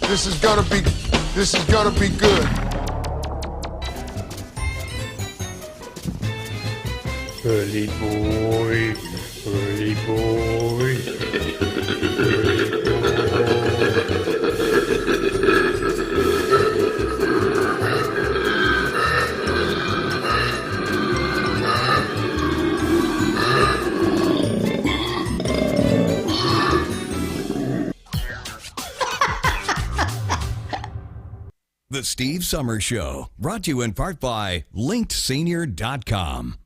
This is gonna be good. Early boy, early boy, The Steve Summers Show, brought to you in part by LinkedSenior.com.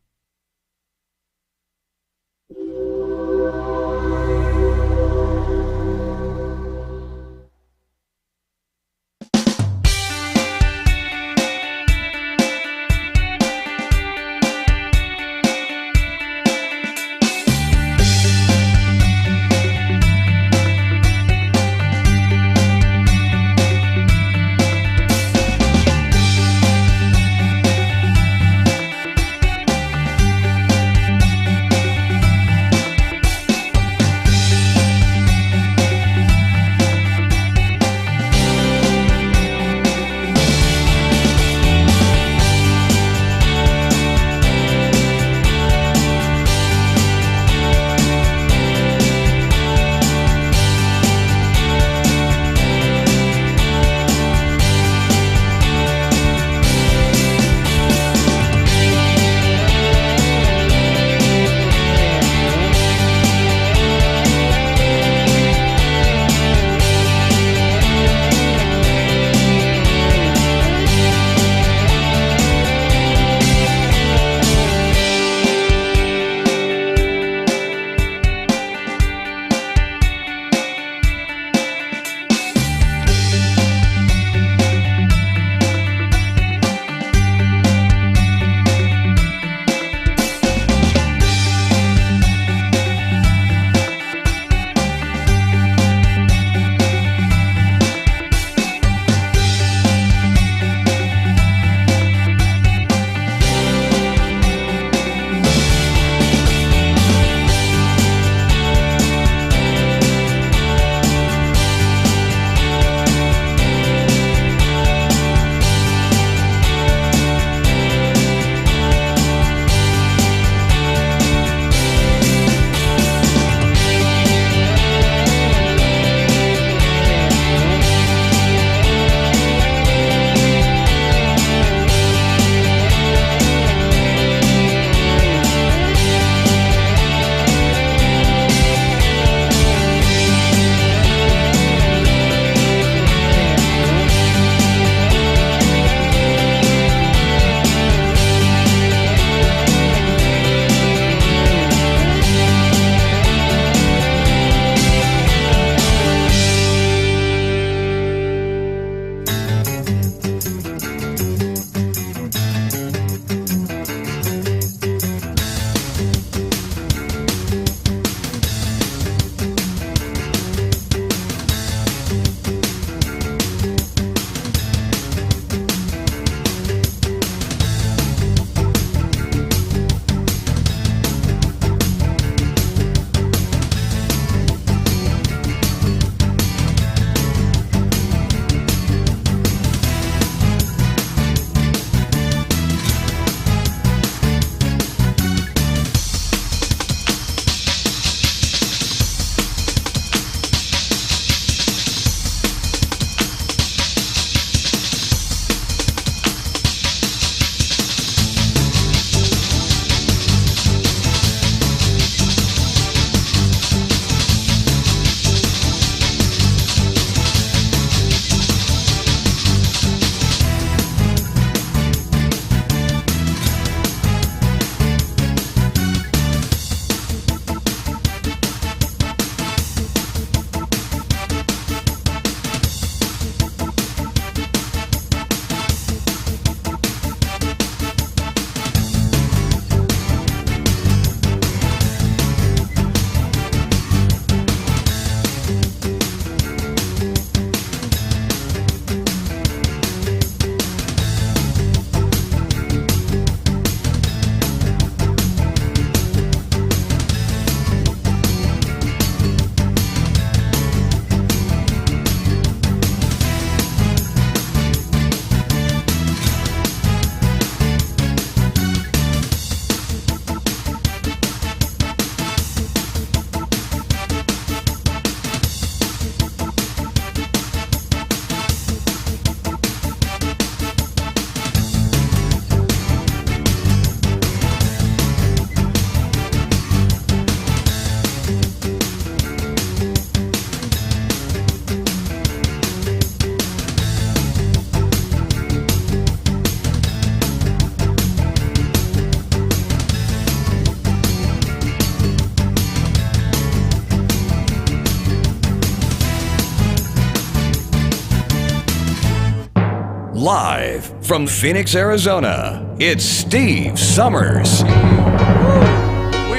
Live from Phoenix, Arizona, it's Steve Summers. We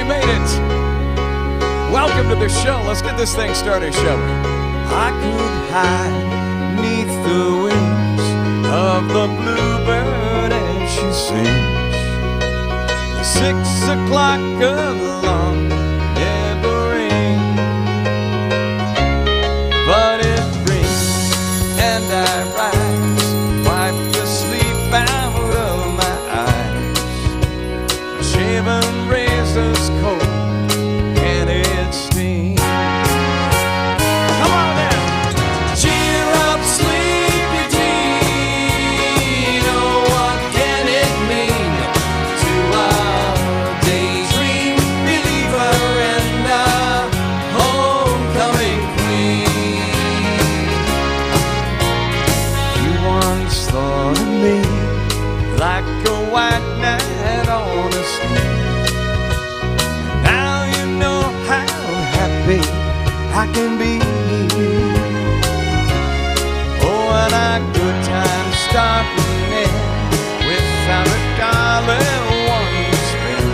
made it. Welcome to the show. Let's get this thing started, shall we? I could hide neath the wings of the bluebird as she sings. The 6 o'clock alarm never rings, but it rings and I rise, wipe the sleep out of my eyes. Shaven razor's cold and it stings. Come on now. Cheer up, sleepy teen. Oh, what can it mean to our daydream believer and our homecoming queen? You once thought of me like a white knight on a steed. Now you know how happy I can be. Oh, and our good times start and end without a dollar one to spend.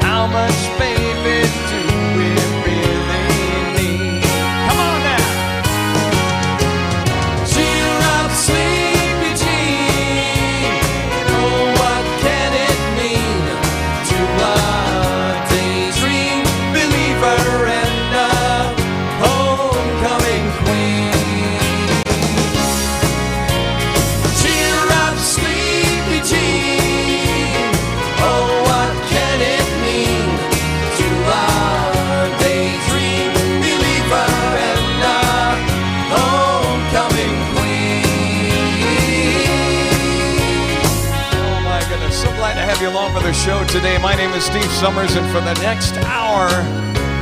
How much, baby, do we really need? Come on now. Cheer up, sleepy teen. Oh, what can it mean to our daydream believer and our homecoming queen? Cheer up, sleepy teen. Oh, what can it mean to our daydream believer and our homecoming queen? Oh my goodness, so glad to have you along for the show today. My name is Steve Summers, and for the next hour,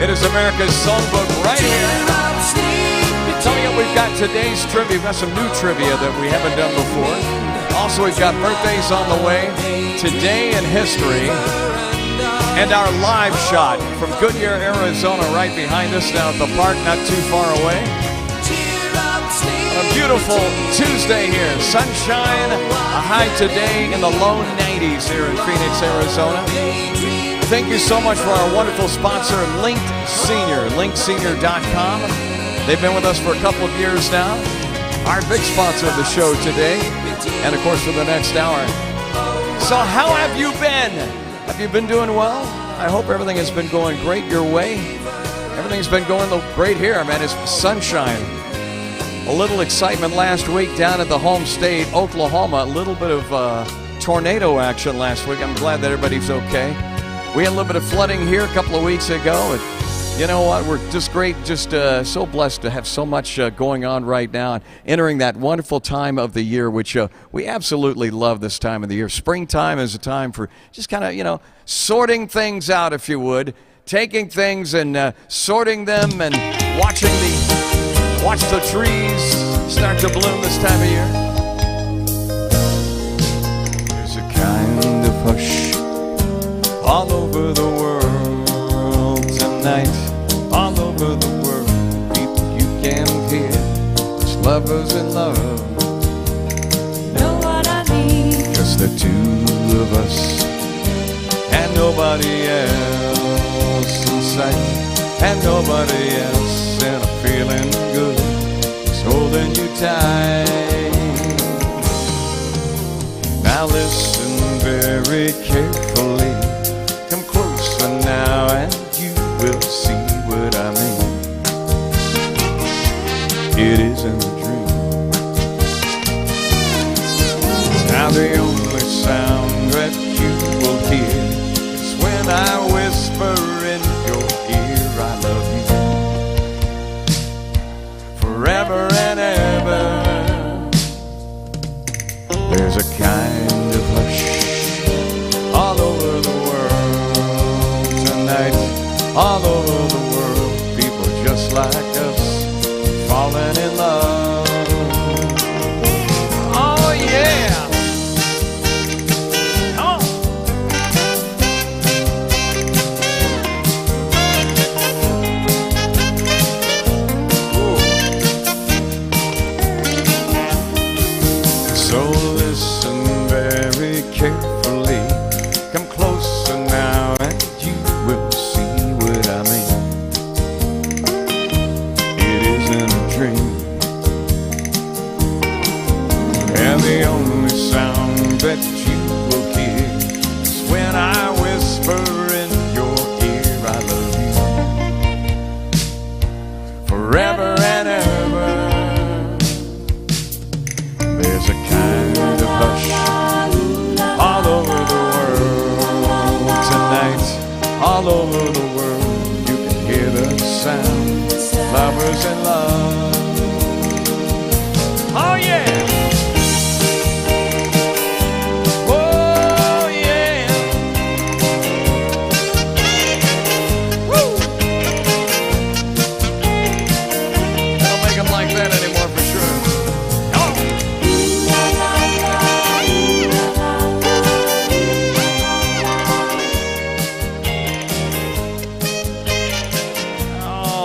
it is America's Songbook right here. Tell you, we've got today's trivia. We've got some new trivia that we haven't done before. Also, we've got birthdays on the way, today in history, and our live shot from Goodyear, Arizona, right behind us down at the park, not too far away. A beautiful Tuesday here. Sunshine, a high today in the low 90s here in Phoenix, Arizona. Thank you so much for our wonderful sponsor, Linked Senior, linkedsenior.com. They've been with us for a couple of years now. Our big sponsor of the show today, and of course for the next hour. So how have you been? Have you been doing well? I hope everything has been going great your way. Everything's been going great here, man. It's sunshine. A little excitement last week down at the home state, Oklahoma. A little bit of tornado action last week. I'm glad that everybody's okay. We had a little bit of flooding here a couple of weeks ago. And you know what? We're just great, just so blessed to have so much going on right now. And entering that wonderful time of the year, which we absolutely love this time of the year. Springtime is a time for just kind of, sorting things out, if you would. Taking things and sorting them and watch the trees start to bloom this time of year. There's a kind of hush all over the world tonight. All over the world, people you can hear. It's lovers in love. Know what I need. Just the two of us and nobody else in sight. And nobody else, and I'm feeling good, just holding you tight. Now listen very carefully, come closer now and you will see what I mean. It isn't a dream. Now the only sound that you will hear is when I whisper in your ear, I love you forever and ever. There's a kind of hush all over the world tonight. All over the world, people just like us, falling in love. Oh yeah! Come on! Ooh.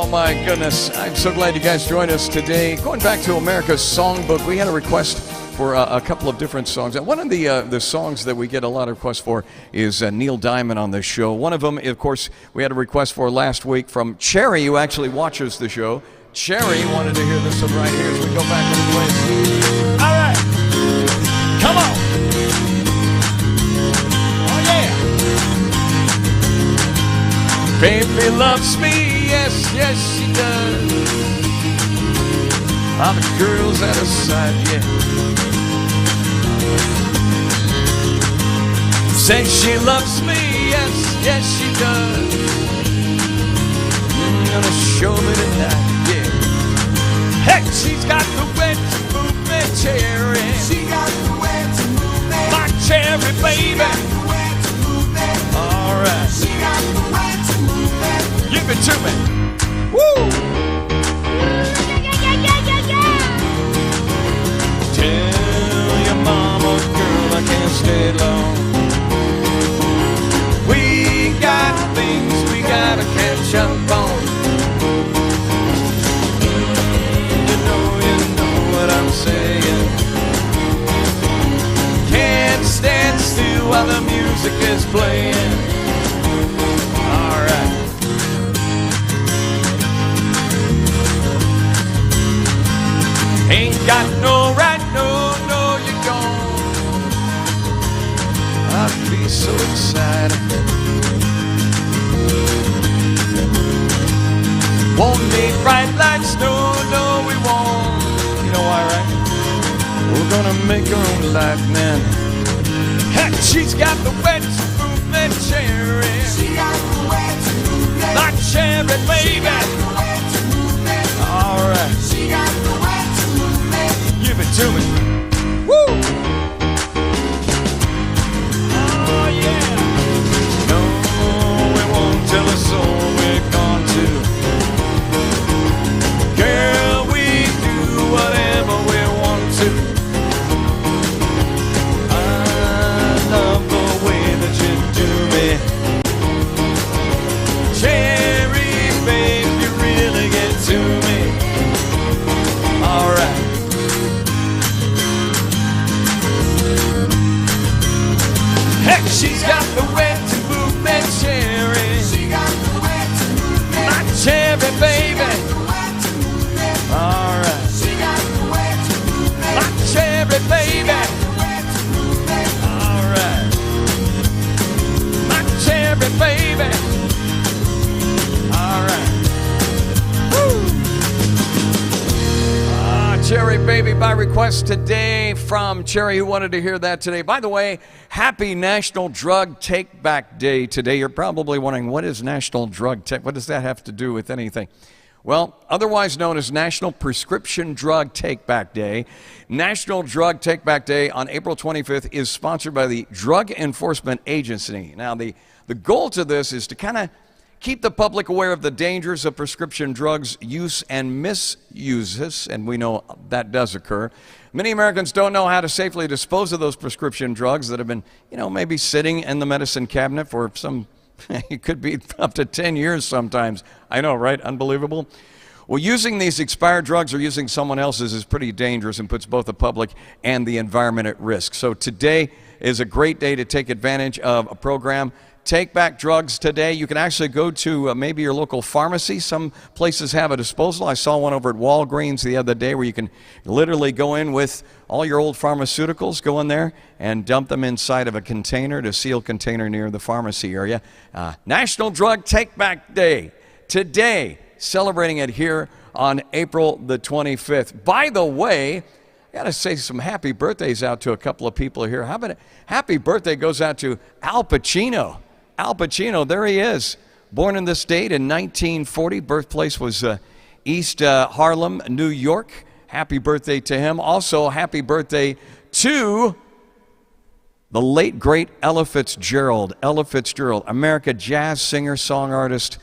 my goodness. I'm so glad you guys joined us today. Going back to America's Songbook, we had a request for a couple of different songs. One of the songs that we get a lot of requests for is Neil Diamond on this show. One of them, of course, we had a request for last week from Cherry, who actually watches the show. Cherry wanted to hear this one right here as we go back into place. All right. Come on. Oh, yeah. Baby loves me, yes, yes, she does. All the girls at her side, yeah. Say she loves me, yes, yes, she does. Gonna show me tonight, yeah. Heck, she's got the way to move me, Cherry. She got the way to move me. My Cherry, baby. She got the way to move me. All right. She got the way to move me. Give it to me. Woo! Tell your mama, girl, I can't stay long. We got things we gotta catch up on. You know what I'm saying. Can't stand still while the music is playing. All right. Ain't got no right, no, you gone. I'd be so excited. Won't need bright lights, no, we won't. You know why, right? We're gonna make our own life, man. Heck, she's got the way to move me, Cherry. She got the way to move me. My Cherry, She baby. got the way to move me. All right. She got the way to move me. Give it to me. Woo! Oh, yeah. No, we won't tell us all we're gone to. Girl, we do whatever we want to. I love the way that you do me. Cherry, babe, you really get to me. All right. Heck, she's got the way to move me, Cherry. She got the way to move me. My Cherry, baby. The way to move me. All right. She got the way to move me. My Cherry, baby. The way to move me. All right. My Cherry, baby. All right. Woo! Cherry, baby, by request today from Cherry, who wanted to hear that today. By the way, happy National Drug Take Back Day today. You're probably wondering, what is National Drug Take? What does that have to do with anything? Well, otherwise known as National Prescription Drug Take Back Day. National Drug Take Back Day on April 25th is sponsored by the Drug Enforcement Agency. Now, the goal to this is to kind of keep the public aware of the dangers of prescription drugs use and misuses, and we know that does occur. Many Americans don't know how to safely dispose of those prescription drugs that have been, maybe sitting in the medicine cabinet for it could be up to 10 years sometimes. I know, right? Unbelievable. Well, using these expired drugs or using someone else's is pretty dangerous and puts both the public and the environment at risk. So today is a great day to take advantage of a program. Take Back Drugs today. You can actually go to maybe your local pharmacy. Some places have a disposal. I saw one over at Walgreens the other day where you can literally go in with all your old pharmaceuticals, go in there and dump them inside of a container, a sealed container near the pharmacy area. National Drug Take Back Day today, celebrating it here on April the 25th. By the way, I got to say some happy birthdays out to a couple of people here. How about a happy birthday goes out to Al Pacino. Al Pacino, there he is. Born in this state in 1940. Birthplace was East Harlem, New York. Happy birthday to him. Also, happy birthday to the late, great Ella Fitzgerald. Ella Fitzgerald, American jazz singer, song artist,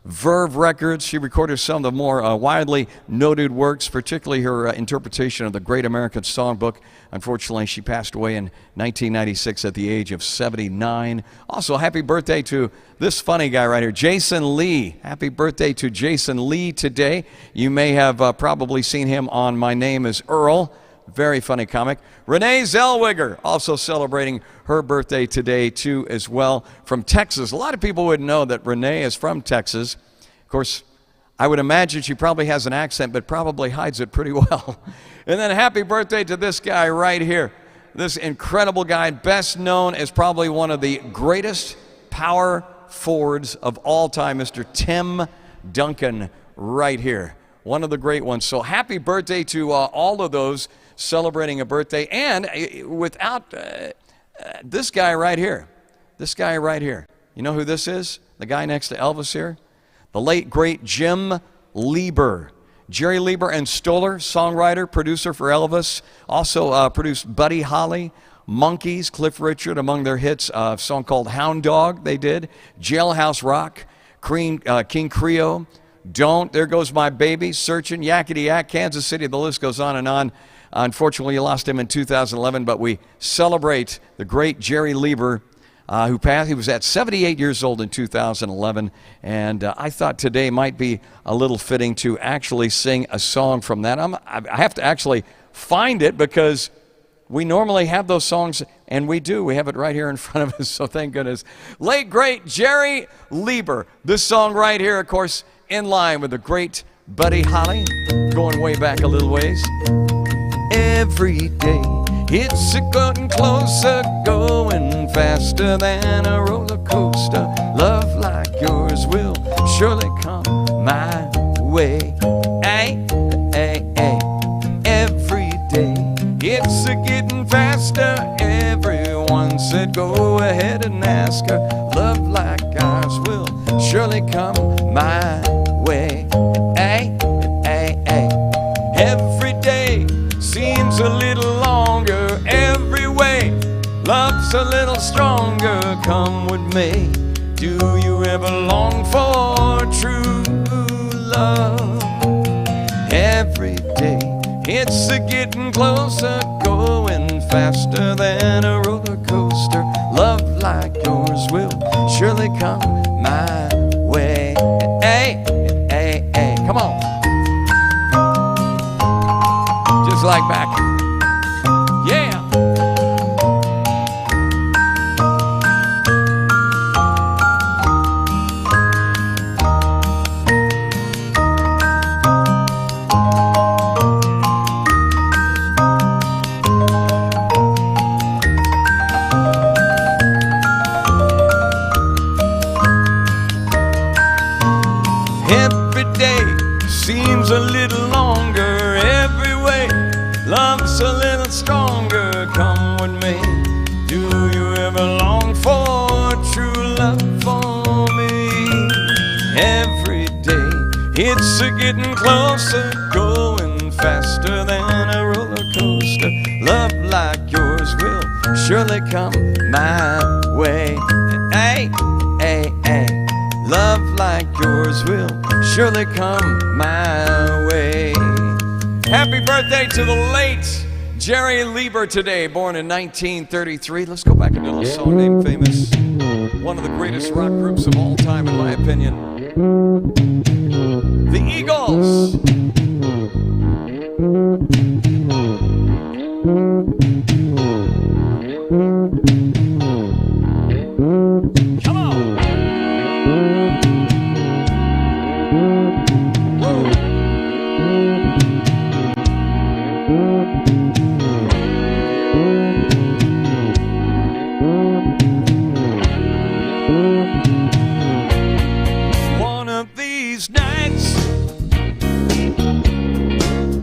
Verve Records. She recorded some of the more widely noted works, particularly her interpretation of the Great American Songbook. Unfortunately, she passed away in 1996 at the age of 79. Also, happy birthday to this funny guy right here, Jason Lee. Happy birthday to Jason Lee today. You may have probably seen him on My Name is Earl. Very funny comic. Renee Zellweger also celebrating her birthday today, too, as well, from Texas. A lot of people would know that Renee is from Texas. Of course, I would imagine she probably has an accent, but probably hides it pretty well. And then happy birthday to this guy right here. This incredible guy, best known as probably one of the greatest power forwards of all time, Mr. Tim Duncan right here. One of the great ones. So happy birthday to all of those celebrating a birthday. And without this guy right here, you know who this is? The guy next to Elvis here? The late, great Jim Lieber. Jerry Lieber and Stoller, songwriter, producer for Elvis. Also produced Buddy Holly, Monkees, Cliff Richard, among their hits, a song called Hound Dog they did. Jailhouse Rock, King Creole, Don't, There Goes My Baby, Searching, Yakety Yak, Kansas City, the list goes on and on. Unfortunately, you lost him in 2011, but we celebrate the great Jerry Lieber, who passed. He was at 78 years old in 2011, and I thought today might be a little fitting to actually sing a song from that. I have to actually find it because we normally have those songs, and we do. We have it right here in front of us, so thank goodness. Late, great Jerry Lieber. This song right here, of course, in line with the great Buddy Holly, going way back a little ways. Every day it's getting closer, going faster than a roller coaster. Love like yours will surely come my way. Ay, ay, ay. Every day it's getting faster. Everyone said go ahead and ask her. Love like ours will surely come my way. Ay, ay, ay. Every day seems a little longer every way. Love's a little stronger, come with me. Do you ever long for true love? Every day it's getting closer, going faster than a roller coaster. Love like yours will surely come my way. Hey, hey, hey, come on. Just like back. Yeah. Every day seems a little longer every way. Love's a little stronger, come with me. Do you ever long for true love for me? Every day it's a getting closer, going faster than a roller coaster. Love like yours will surely come my way. Hey, hey, hey. Love like yours will surely come my way. Happy birthday to the late Jerry Lieber today, born in 1933. Let's go back and do a song named Famous. One of the greatest rock groups of all time, in my opinion. The Eagles. Come on. One of these nights,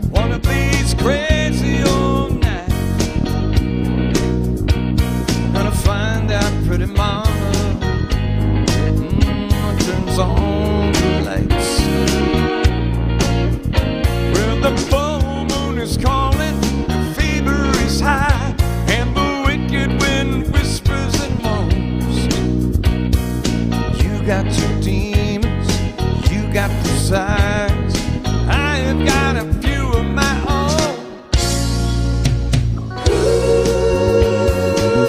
one of these crazy old nights, gonna find out pretty mama turns on the lights. Well, the full moon is calling, the fever is high, and the wicked wind whispers and moans. You got two demons, capsized. I have got a few of my own.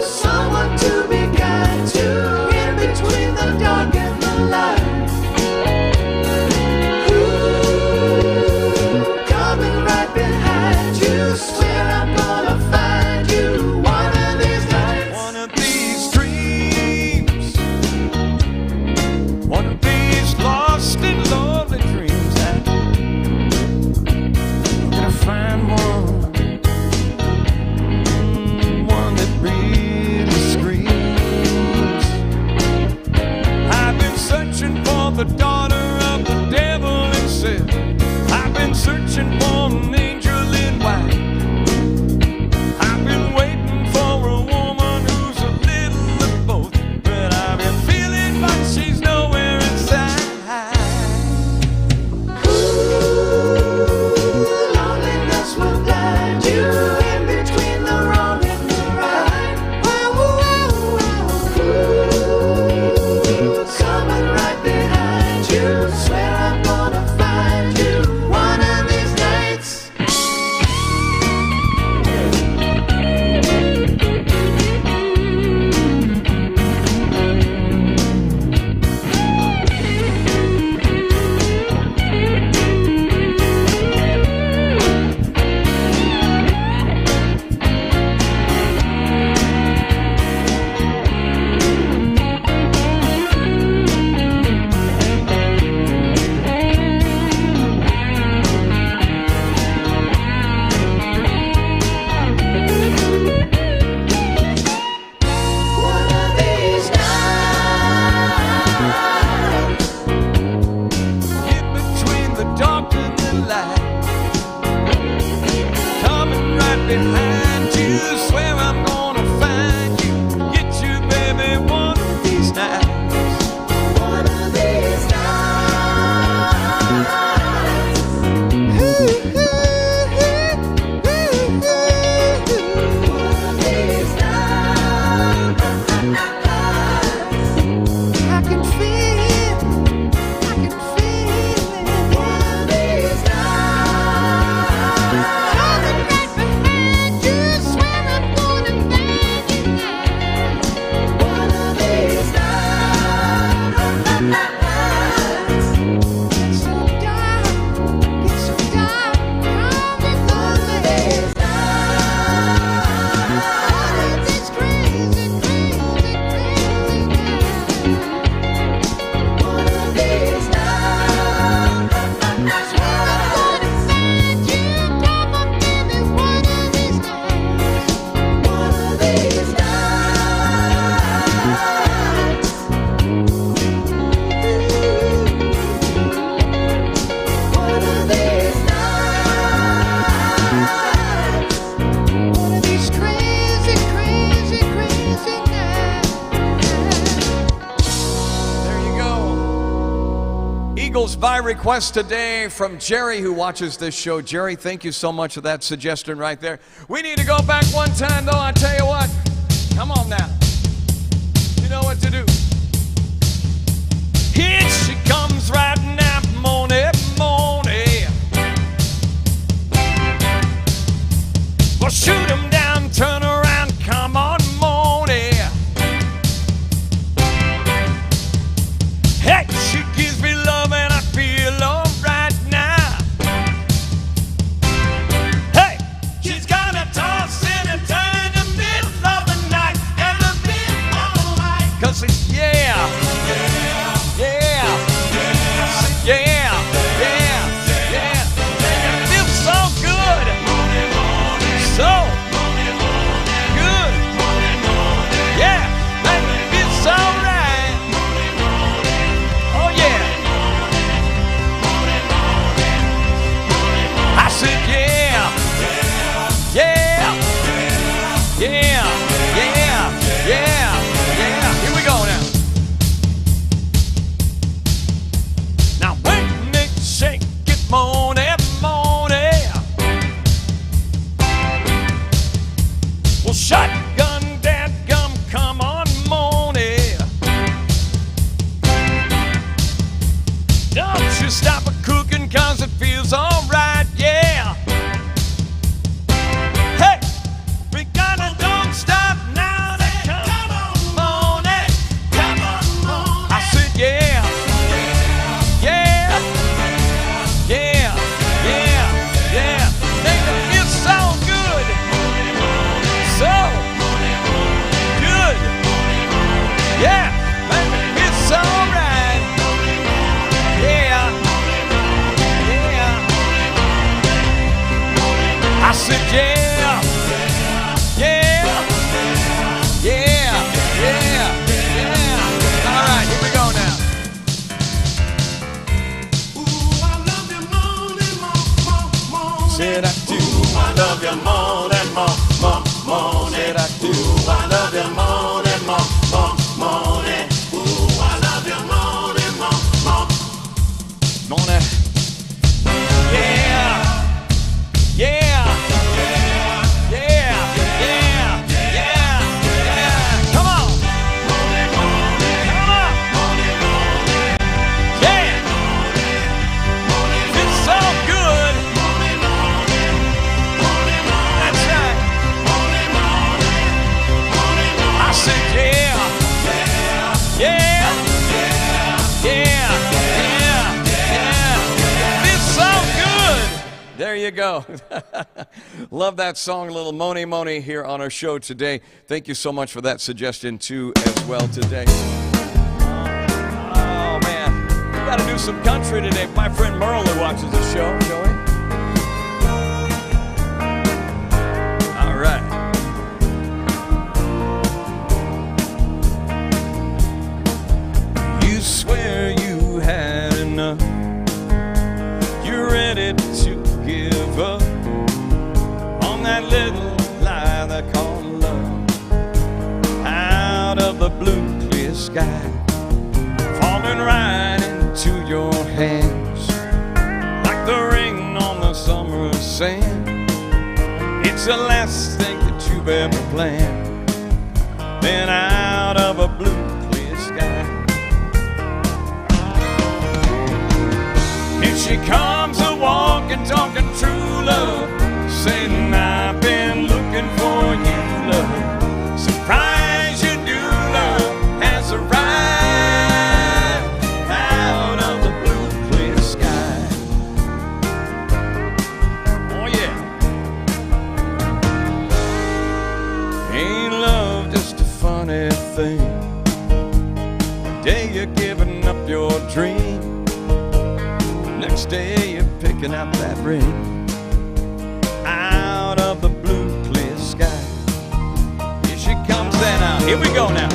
Someone to be kind to in between the dark and the light. Coming right behind you. Swear I'm gonna find you one of these nights. One of these dreams, one of these lost and lonely dreams, I'm gonna find one that really screams. I've been searching for the daughter of the devil himself. I've been searching for an angel in white. I've been waiting for a woman who's a little of both, but I've been feeling like she's nowhere inside. Loneliness will blind you in between the wrong and the right. Coming right behind you. Swear I'm gonna find you one of these nights. One of these nights. In between the dark and the light, coming right behind you. Swear I'm gonna find you, get you, baby, one of these nights. One of these I can feel it. One of these coming right behind you. Swear I'm gonna find you now. One of these so dark, it's so dark. One of these it's crazy, crazy, crazy now. One of these swear I'm gonna find you. Come on, baby, one of these nights. One of these One of these One of these crazy, crazy, crazy nights. There you go. Eagles by request today from Jerry, who watches this show. Jerry, thank you so much for that suggestion right there. We need to go back one time, though. I tell you what. Come on now. You know what to do. Here she comes right now, Moni, Moni. Well, shoot 'em down, turn around, come on, Moni. Hey, she gives me love and I feel alright now. Hey, she's gonna toss in and turn in the middle of the night and the middle of the night. 'Cause it's yeah, yeah, yeah, stop a cooking 'cause it feels alright, yeah. Hey, we gotta don't stop now. Come on, hey, come on. I said, yeah, yeah, yeah, yeah, yeah. Make it feel so good, so good, yeah. Make it feel so right, yeah, yeah. I said, yeah, yeah, yeah, yeah, yeah. All right, here we go now. Said I do, I love you more than more. Said I do, I love you more than more. Ooh, I love you more than more. Yeah, yeah, yeah, yeah, yeah, yeah. Come on, come on, yeah. It's so good. That's right. I said, yeah, yeah, yeah, yeah. It's so good. There you go. Love that song, a little Moni Moni here on our show today. Thank you so much for that suggestion too as well today. Oh man, we got to do some country today. My friend Merle who watches the show, Joey. All right. You swear you had enough. You're ready to give up on that little lie they call love. Out of the blue clear sky, falling right into your hands, like the rain on the summer sand. It's the last thing that you've ever planned. Then out of a blue clear sky, here she comes a walking, talking true love, saying I've been looking for you, love. Surprise you do, love has arrived out of the blue clear sky. Oh yeah. Ain't love just a funny thing? One day you're giving up your dream, next day you're picking up that ring out of the blue clear sky. Here she comes then out. Here we go now.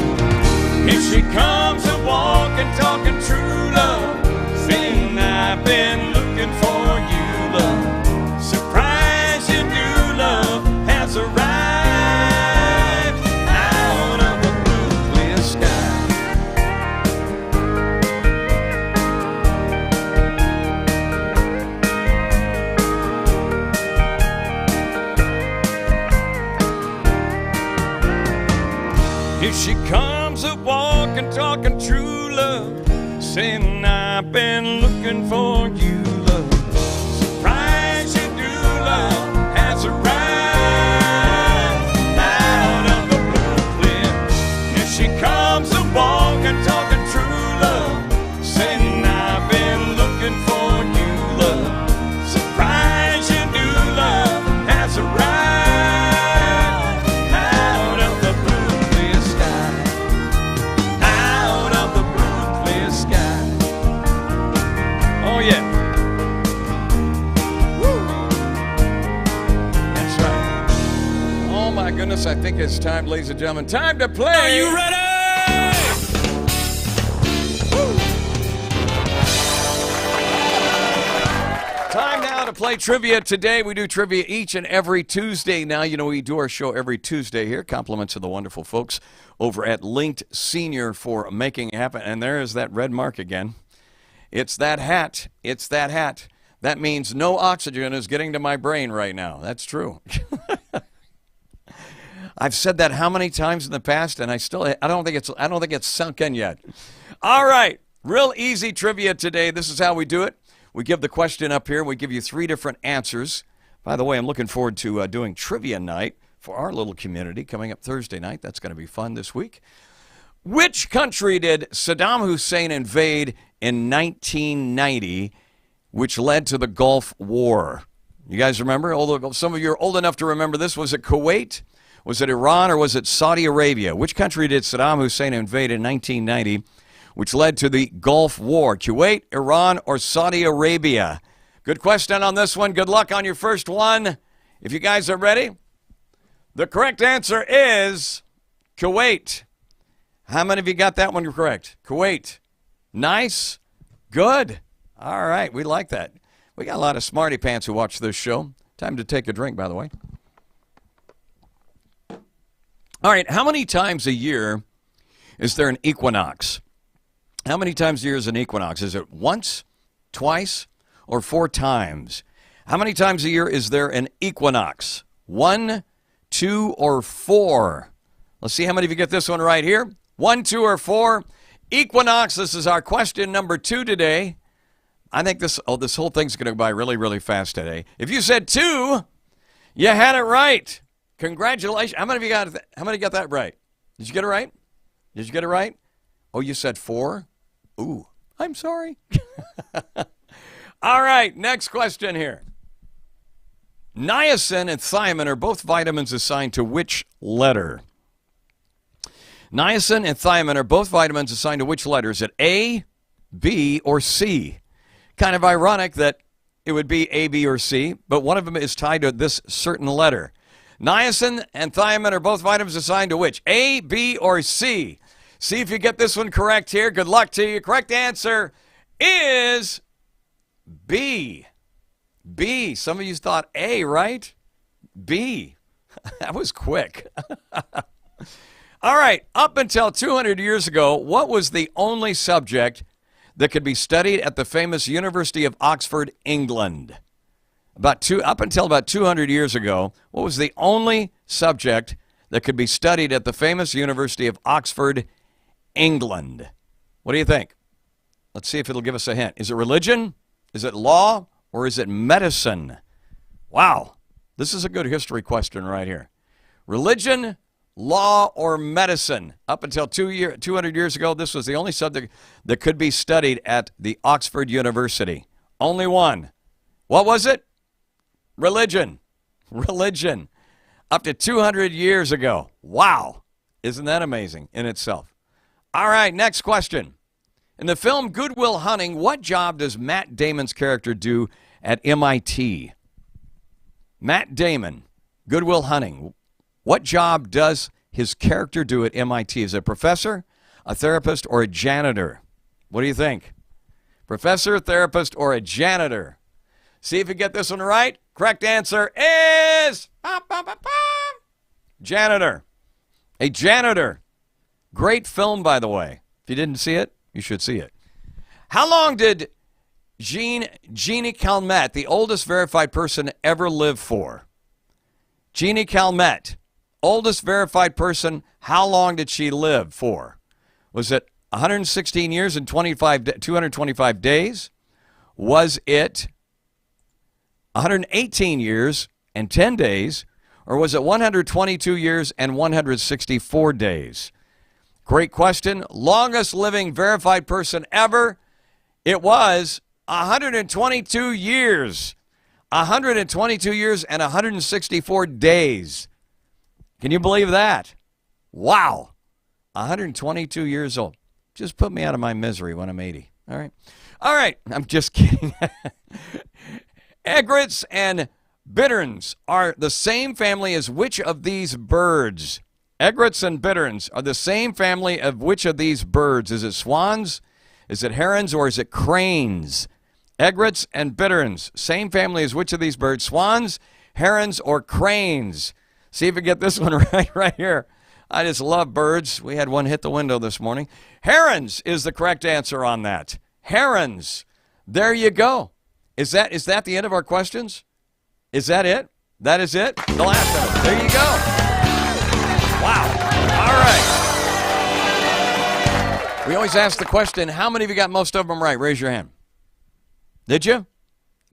Here she comes a walking, talking true love, saying I've been looking for you, love. Surprise you do, love has arrived out of the blue clear sky. Here she comes a walking, talking true love, saying I've been looking for you, love. Surprise you do, love has arrived out of the blue clear. Here she comes a walking, talking true love, saying I've been looking for you, love. Surprise you do, love has arrived. Goodness, I think it's time, ladies and gentlemen, time to play. Are you ready? Woo. Time now to play trivia. Today we do trivia each and every Tuesday. Now, you know, we do our show every Tuesday here. Compliments to the wonderful folks over at Linked Senior for making it happen. And there is that red mark again. It's that hat. It's that hat. That means no oxygen is getting to my brain right now. That's true. I've said that how many times in the past, and I don't think it's sunk in yet. All right, real easy trivia today. This is how we do it. We give the question up here. We give you 3 different answers. By the way, I'm looking forward to doing trivia night for our little community coming up Thursday night. That's going to be fun this week. Which country did Saddam Hussein invade in 1990, which led to the Gulf War? You guys remember? Some of you are old enough to remember this. Was it Kuwait? Was it Iran? Or was it Saudi Arabia? Which country did Saddam Hussein invade in 1990, which led to the Gulf War? Kuwait, Iran, or Saudi Arabia? Good question on this one. Good luck on your first one. If you guys are ready, the correct answer is Kuwait. How many of you got that one correct? Kuwait. Nice. Good. All right. We like that. We got a lot of smarty pants who watch this show. Time to take a drink, by the way. All right. How many times a year is there an equinox? How many times a year is an equinox? Is it once, twice, or 4 times? How many times a year is there an equinox? 1, 2, or 4? Let's see how many of you get this one right here. 1, 2, or 4. Equinox, this is our question number 2 today. I think this whole thing's going to go by really, really fast today. If you said 2, you had it right. Congratulations. How many got that right? Did you get it right? Did you get it right? Oh, you said 4? Ooh, I'm sorry. All right, next question here. Niacin and thiamine are both vitamins assigned to which letter? Niacin and thiamine are both vitamins assigned to which letter? Is it A, B, or C? Kind of ironic that it would be A, B, or C, but one of them is tied to this certain letter. Niacin and thiamine are both vitamins assigned to which? A, B, or C? See if you get this one correct here. Good luck to you. Correct answer is B. B. Some of you thought A, right? B. That was quick. All right. Up until 200 years ago, what was the only subject that could be studied at the famous University of Oxford, England? Up until about 200 years ago, what was the only subject that could be studied at the famous University of Oxford, England? What do you think? Let's see if it'll give us a hint. Is it religion? Is it law? Or is it medicine? Wow. This is a good history question right here. Religion, law, or medicine? Up until 200 years ago, this was the only subject that could be studied at the Oxford University. Only one. What was it? Religion. Religion. Up to 200 years ago. Wow. Isn't that amazing in itself? All right, next question. In the film Good Will Hunting, what job does Matt Damon's character do at MIT? Matt Damon, Good Will Hunting. What job does his character do at MIT? Is it a professor, a therapist, or a janitor? What do you think? Professor, therapist, or a janitor? See if you get this one right. Correct answer is janitor. A janitor. Great film, by the way. If you didn't see it, you should see it. How long did Jeannie Calmette, the oldest verified person, ever live for? Jeannie Calmette, oldest verified person, how long did she live for? Was it 116 years and 225 days? Was it 118 years and 10 days? Or was it 122 years and 164 days? Great question. Longest living verified person ever. It was 122 years. 122 years and 164 days. Can you believe that? Wow. 122 years old. Just put me out of my misery when I'm 80. All right. All right. I'm just kidding. Egrets and bitterns are the same family as which of these birds? Egrets and bitterns are the same family of which of these birds? Is it swans? Is it herons? Or is it cranes? Egrets and bitterns, same family as which of these birds? Swans, herons, or cranes? See if you get this one right here. I just love birds. We had one hit the window this morning. Herons is the correct answer on that. Herons. There you go. Is that the end of our questions? Is that it? That is it? The last of it. There you go. Wow. All right. We always ask the question, how many of you got most of them right? Raise your hand. Did you? All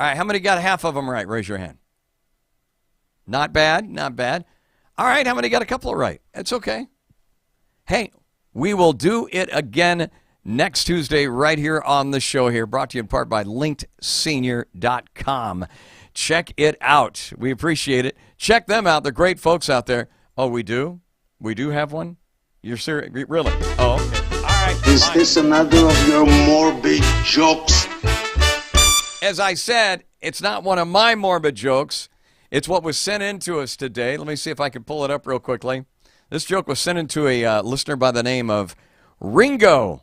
right, how many got half of them right? Raise your hand. Not bad, not bad. All right, how many got a couple of right? It's okay. Hey, we will do it again next Tuesday right here on the show here, brought to you in part by linkedsenior.com. Check it out. We appreciate it. Check them out. They're great folks out there. Oh, we do? We do have one? You're serious? Really? Oh, okay. All right. Is fine. this another of your morbid jokes? As I said, it's not one of my morbid jokes. It's what was sent in to us today. Let me see if I can pull it up real quickly. This joke was sent in to a listener by the name of Ringo.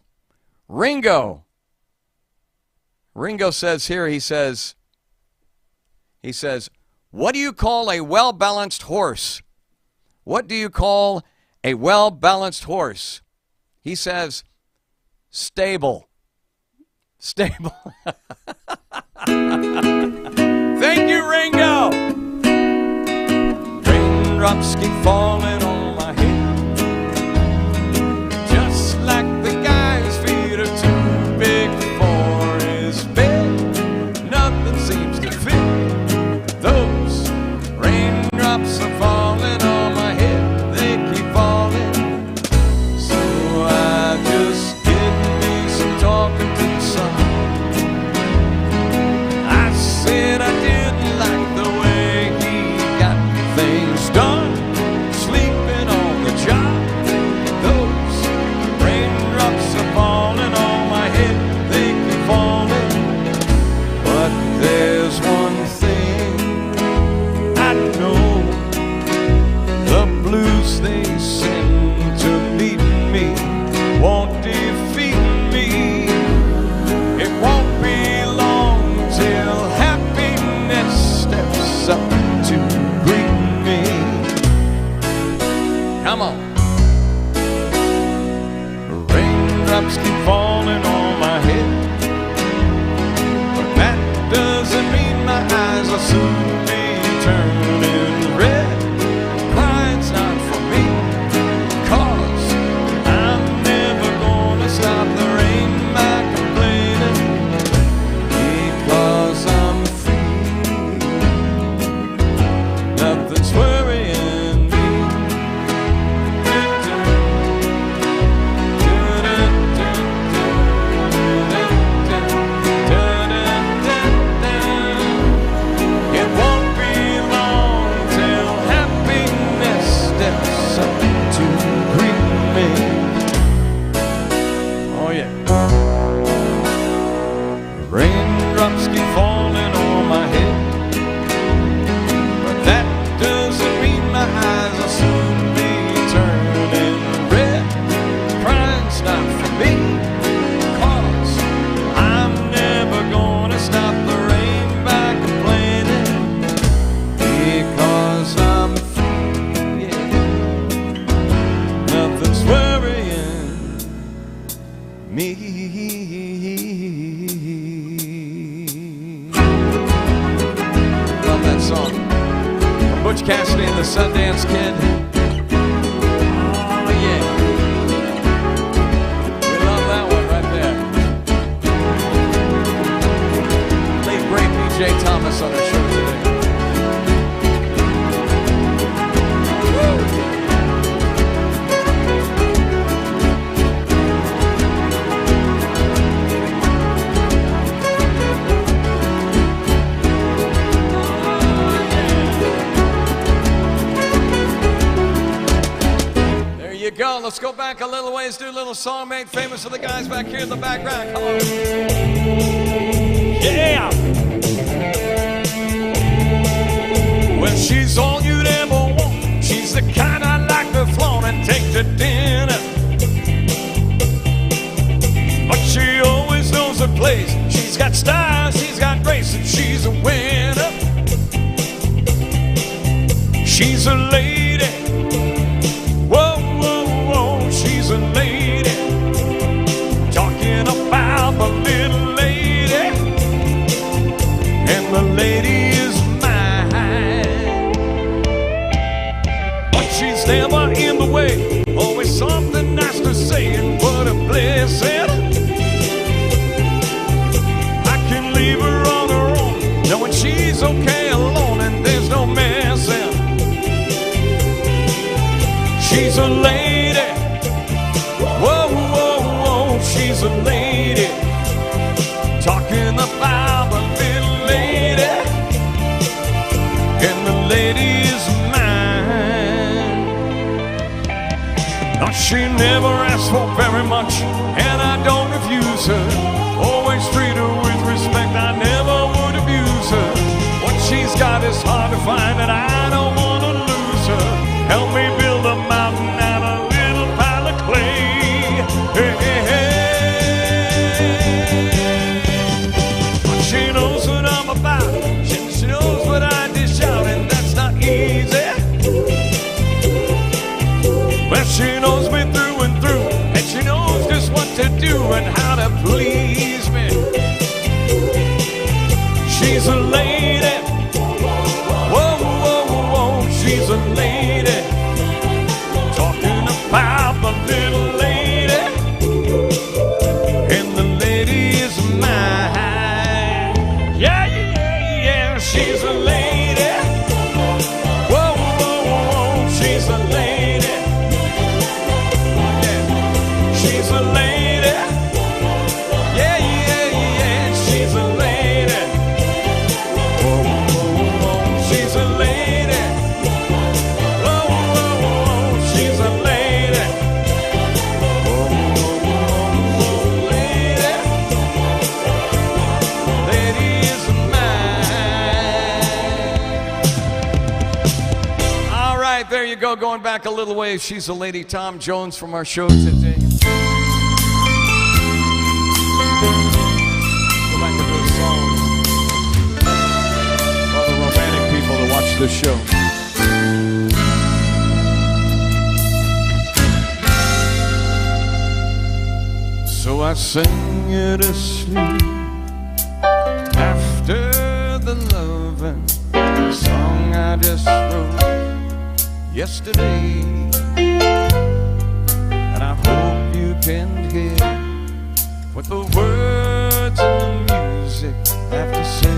Ringo says here, he says, what do you call a well-balanced horse? What do you call a well-balanced horse? He says, stable. Stable. Thank you, Ringo. Raindrops keep falling on my head, just like the guy's feet are too big for his bed. Nothing seems to fit. Those raindrops are falling on my head. They keep falling. So I just did me some talking to the sun. I said I didn't like the way he got things done, sleeping on the job. Those raindrops are falling on my head, they keep falling. But there's one thing I know, the blues they send to meet me won't defeat me. It won't be long till happiness steps up to greet me. Come on. Raindrops keep falling on my head, but that doesn't mean my eyes will soon be turning red. Crying's not for me, 'cause I'm never gonna stop the rain by complaining, because I'm free. Nothing's worrying me. It won't be long till happiness steps up to greet me. Oh yeah. Raindrops keep falling on my head, but that doesn't mean my eyes will soon be turning red. Crying's not for me, 'cause I'm never gonna stop the rain by complaining, because I'm free. Yeah. Nothing's worrying me. Love that song. Butch Cassidy and the Sundance Kid. Oh, yeah. We love that one right there. Late great PJ Thomas on our show today. There you go. Let's go back a little ways, do a little song made famous for the guys back here in the background. Come on. Yeah. Well, she's all you'd ever want. She's the kind I'd like to flaunt and take to dinner. But she always knows her place. She's got style, she's got grace, and she's a winner. She's a lady. Whoa, whoa, whoa, she's a lady. Talking about the little lady, and the lady is mine. But she's never in the way, always something nice to say, and what a blessing. I can leave her never ask for very much, and I don't refuse her. Always treat her with respect, I never would abuse her. What she's got is hard to find, and I don't want to lose her. Help me build a mountain out of a little pile of clay. Hey, hey, hey. But she knows what I'm about, she knows what I dish out, and that's not easy. Well, she knows me through and through, and she knows just what to do and how to please me. She's a lady, whoa, whoa, whoa, she's a lady. Talking about the little lady, and the lady is mine. Yeah, yeah, yeah, she's a lady. Whoa, whoa, whoa, she's a lady. She's a lady. Yeah, yeah, yeah, she's a lady. Whoa, whoa, whoa, she's a lady. Whoa, whoa, whoa, she's a lady. Whoa, whoa, whoa, lady. Lady is mine. All right, there you go. Going back a little way. She's a lady. Tom Jones from our show today. Watch the show. So I sing you to sleep after the loving song I just wrote yesterday, and I hope you can hear what the words and the music have to say.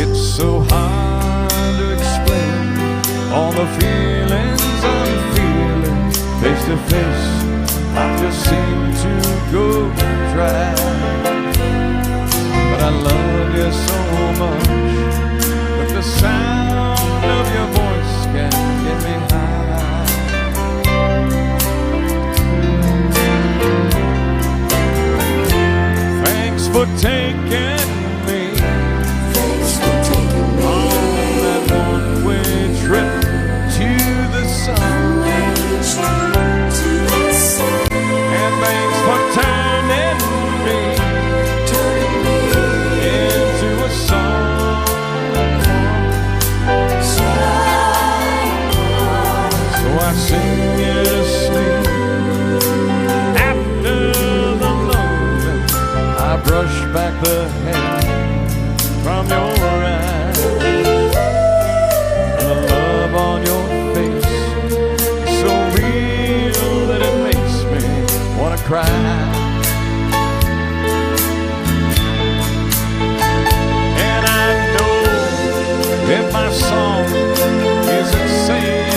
It's so hard to explain all the feelings I'm feeling face to face. I just seem to go dry, but I love you so much that the sound of your voice can get me high. Thanks for taking brush back the hair from your eyes, and the love on your face is so real that it makes me wanna cry. And I know that my song isn't saying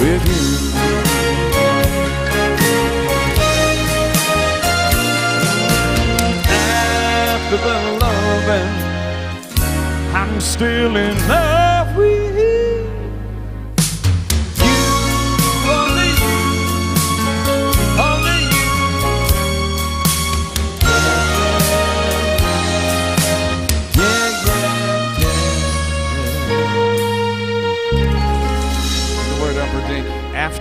with you. After the loving, I'm still in love with you.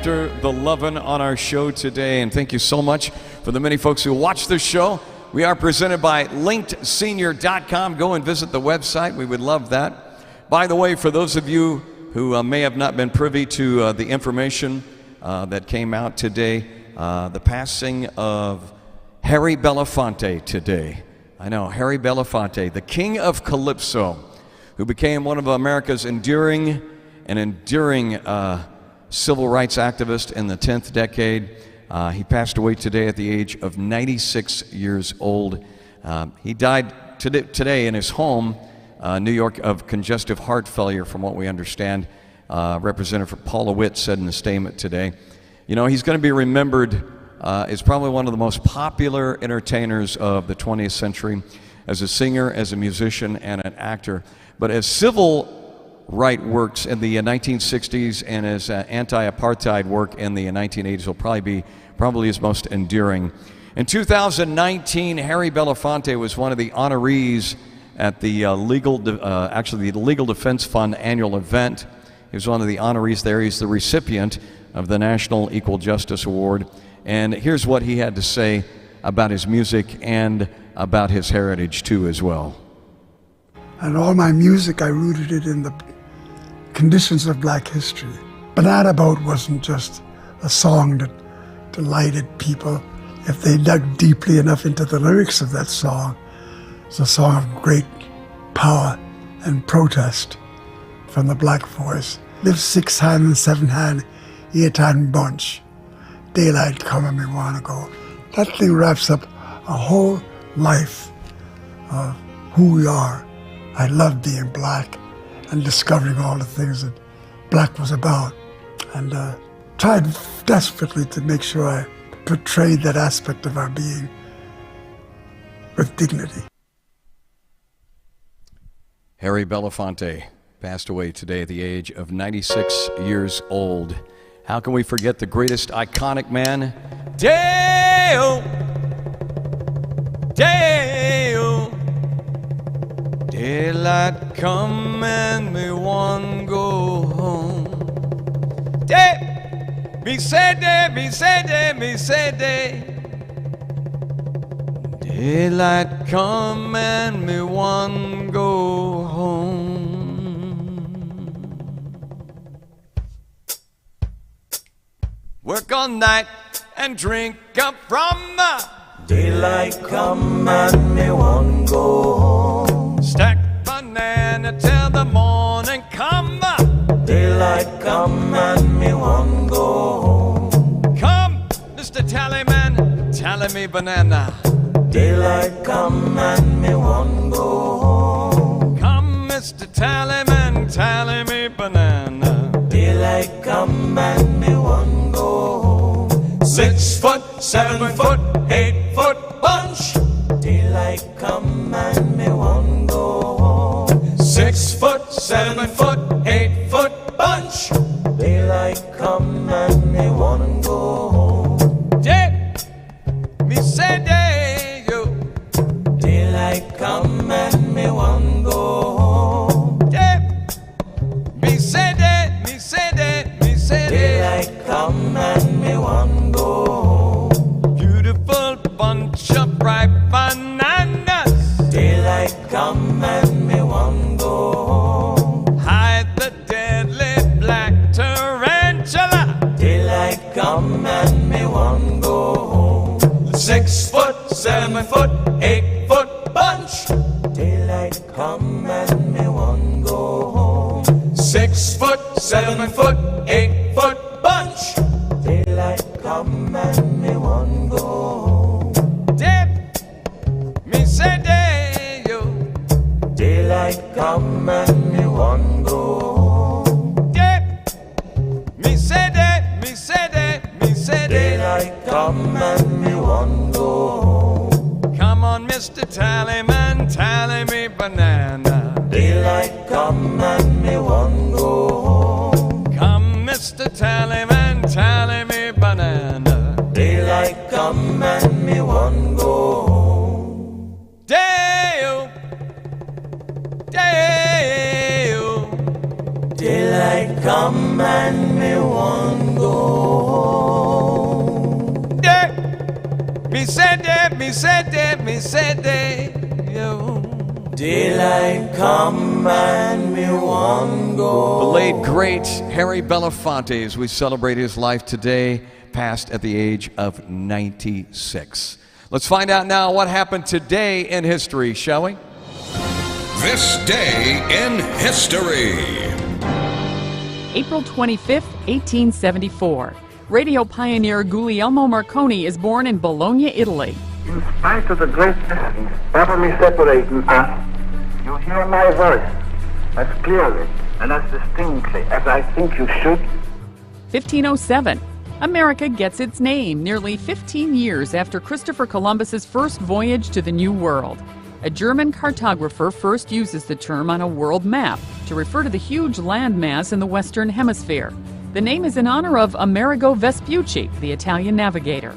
after the lovin' on our show today. And thank you so much for the many folks who watch this show. We are presented by linkedsenior.com. Go and visit the website. We would love that. By the way, for those of you who may have not been privy to the information that came out today, the passing of Harry Belafonte today. I know, Harry Belafonte, the king of Calypso, who became one of America's enduring civil rights activist in the 10th decade. He passed away today at the age of 96 years old. He died today in his home, New York, of congestive heart failure, from what we understand. Representative Paula Witt said in a statement today. You know, he's going to be remembered as probably one of the most popular entertainers of the 20th century, as a singer, as a musician, and an actor. But as civil rights works in the 1960s and as anti-apartheid work in the 1980s will probably be his most enduring. In 2019, Harry Belafonte was one of the honorees at the Legal Defense Fund annual event. He was one of the honorees there. He's the recipient of the National Equal Justice Award. And here's what he had to say about his music and about his heritage too as well. And all my music, I rooted it in the conditions of black history. Banana Boat wasn't just a song that delighted people. If they dug deeply enough into the lyrics of that song, it's a song of great power and protest from the black voice. Live 6 hand and 7 hand, 8 hand bunch. Daylight come and me wanna go. That thing wraps up a whole life of who we are. I love being black and discovering all the things that black was about, and tried desperately to make sure I portrayed that aspect of our being with dignity. Harry Belafonte passed away today at the age of 96 years old. How can we forget the greatest iconic man? Dale! Dale! Daylight come and me one go home. Day, me say day, me say day, me say day. Daylight come and me one go home. Work all night and drink up from the daylight come and me one go home. Stack banana till the morning come. Daylight come and me one go home. Come, Mr. Tallyman, tally me banana. Daylight come and me one go home. Come, Mr. Tallyman, tally me banana. Daylight come and me one go home. 6 foot, 7 foot, 8 foot bunch. Daylight come and me one go home. 6 foot, 7 foot, 8 foot bunch. Daylight come and me one go home. Day, me say day, yo. Daylight come and me one go home. Day, me say day, me say day, me say day. Daylight come and me one go home. Beautiful bunch of ripe bananas. Daylight come and me one go home. Hide the deadly black tarantula. Daylight come and me one go home. 6 foot, 7 foot, 8 foot bunch. Daylight come and me one go home. 6 foot, 7 foot, 8 foot bunch. Daylight come and me one go home. Dip, me say day, yo. Daylight come and me one go home. Dip, me say day, me say day, me say day. Daylight come and me one go home. Come on, Mr. Tallyman, tally me banana. Daylight come and me one go home. Come, Mr. Tallyman, tally me banana. Daylight come and me one go home. Day-o, day-o. Daylight come and me one go home. Yeah. Me said that, me said that, me said that. Yo. Daylight come and me one go. The late, great Harry Belafonte, as we celebrate his life today, passed at the age of 96. Let's find out now what happened today in history, shall we? This day in history. April 25th, 1874. Radio pioneer Guglielmo Marconi is born in Bologna, Italy. In spite of the great distance properly separating us, you hear my voice as clearly and as distinctly as I think you should. 1507. America gets its name nearly 15 years after Christopher Columbus's first voyage to the New World. A German cartographer first uses the term on a world map to refer to the huge landmass in the Western Hemisphere. The name is in honor of Amerigo Vespucci, the Italian navigator.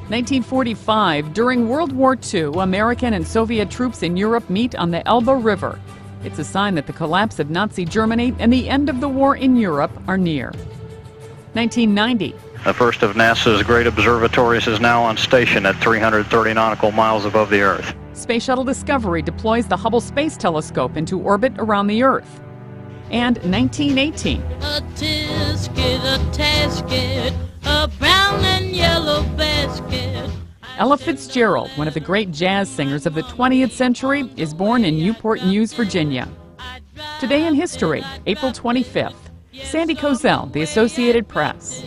1945, during World War II, American and Soviet troops in Europe meet on the Elbe River. It's a sign that the collapse of Nazi Germany and the end of the war in Europe are near. 1990. The first of NASA's great observatories is now on station at 330 nautical miles above the Earth. Space Shuttle Discovery deploys the Hubble Space Telescope into orbit around the Earth. And 1918. A tisket, a tasket, a brown and yellow basket. Ella Fitzgerald, one of the great jazz singers of the 20th century, is born in Newport News, Virginia. Today in history, April 25th. Sandy Kozel, The Associated Press.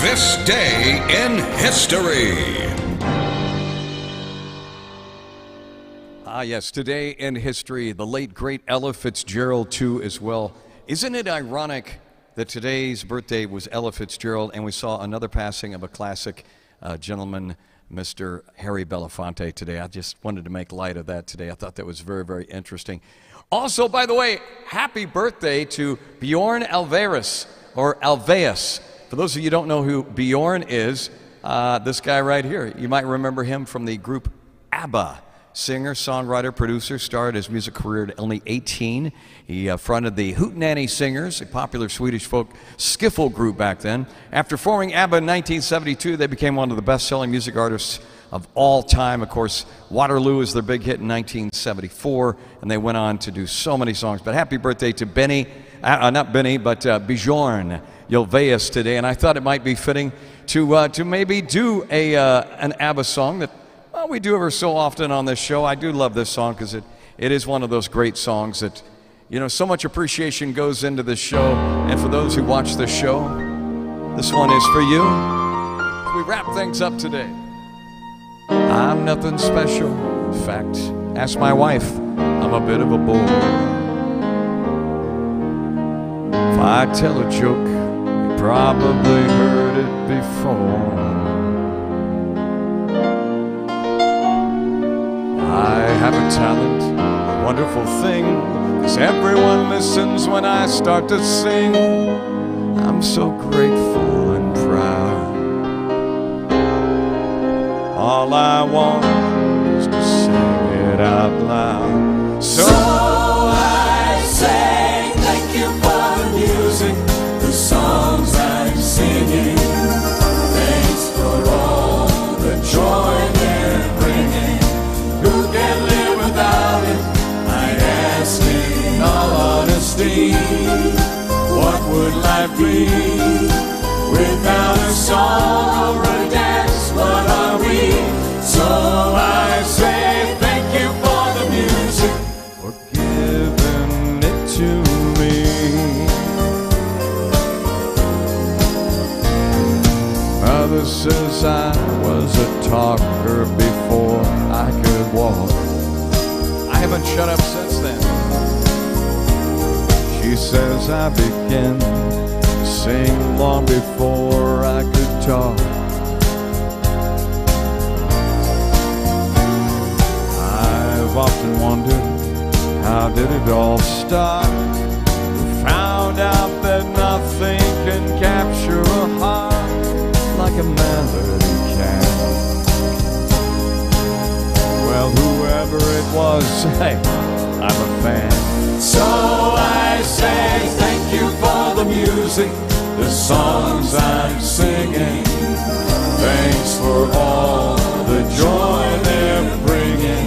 This day in history. Ah, yes, today in history, the late, great Ella Fitzgerald, too, as well. Isn't it ironic that today's birthday was Ella Fitzgerald, and we saw another passing of a classic gentleman, Mr. Harry Belafonte, today? I just wanted to make light of that today. I thought that was very, very interesting. Also, by the way, happy birthday to Bjorn Alvarez, or Alveus. For those of you who don't know who Bjorn is, this guy right here, you might remember him from the group ABBA. Singer, songwriter, producer, started his music career at only 18. He fronted the Hootenanny Singers, a popular Swedish folk skiffle group back then. After forming ABBA in 1972, they became one of the best-selling music artists of all time. Of course, Waterloo is their big hit in 1974, and they went on to do so many songs. But happy birthday to Bjorn Ulvaeus today, and I thought it might be fitting to maybe do an ABBA song that we do ever so often on this show. I do love this song because it is one of those great songs that, you know, so much appreciation goes into this show. And for those who watch this show, this one is for you. We wrap things up today. I'm nothing special. In fact, ask my wife, I'm a bit of a bore. If I tell a joke, you probably heard it before. I have a talent, a wonderful thing, 'cause everyone listens when I start to sing. I'm so grateful and proud. All I want is to sing it out loud. So I say thank you for the music, the songs I'm singing. Thanks for all the joy they're bringing. Who can live without it? I ask in all honesty, what would life be without a song or a dance? What are we? So I say thank you for the music, for giving it to me. Mother says I was a talker before I could walk. I haven't shut up since then. She says I began to sing long before I could talk. I've often wondered, how did it all start? Found out that nothing can capture a heart like a melody can. Well, whoever it was, hey, I'm a fan. So I say thank you for the music. music, the songs I'm singing. Thanks for all the joy they're bringing.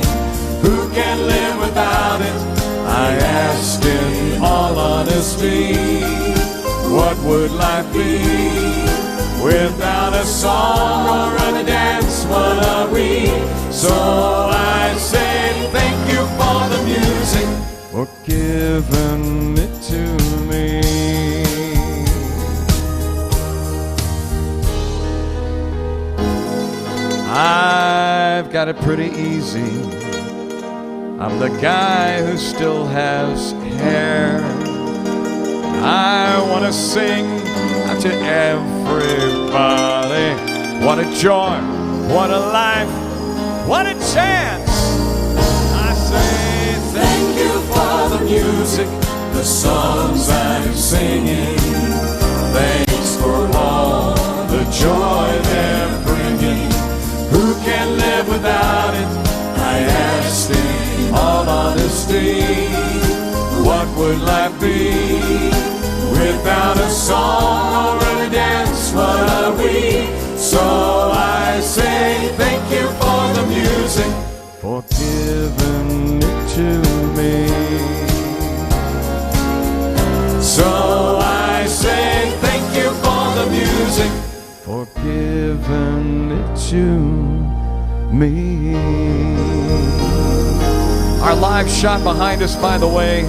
Who can live without it? I ask in all honesty. What would life be without a song or a dance? What are we? So I say thank you for the music, for giving it to me. I've got it pretty easy. I'm the guy who still has hair. I want to sing out to everybody. What a joy, what a life, what a chance. I say thank you for the music, the songs I'm singing. Thanks for all the joy they're bringing. Who can live without it? I asked in all honesty. What would life be without a song or a dance? What are we? So I say thank you for the music, for giving it to me. So I say thank you for the music, for giving it to me. Our live shot behind us, by the way,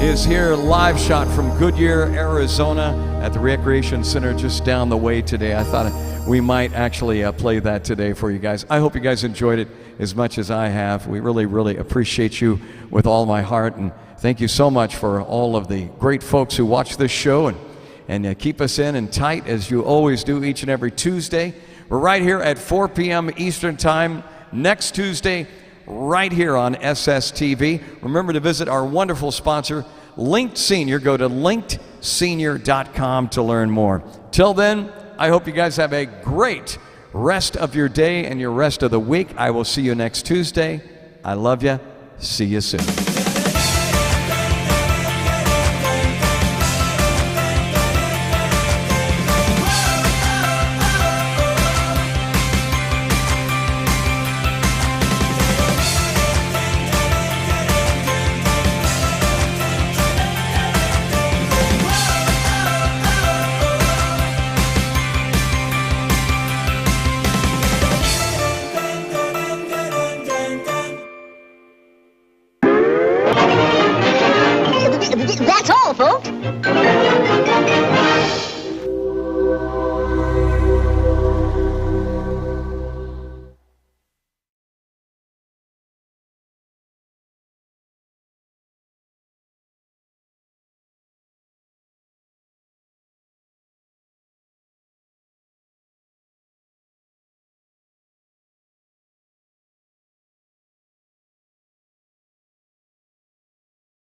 is here, live shot from Goodyear, Arizona at the Recreation Center just down the way today. I thought we might actually play that today for you guys. I hope you guys enjoyed it as much as I have. We really, really appreciate you with all my heart, and thank you so much for all of the great folks who watch this show and keep us in and tight as you always do each and every Tuesday. We're right here at 4 p.m. Eastern Time next Tuesday, right here on SSTV. Remember to visit our wonderful sponsor, Linked Senior. Go to linkedsenior.com to learn more. Till then, I hope you guys have a great rest of your day and your rest of the week. I will see you next Tuesday. I love you. See you soon.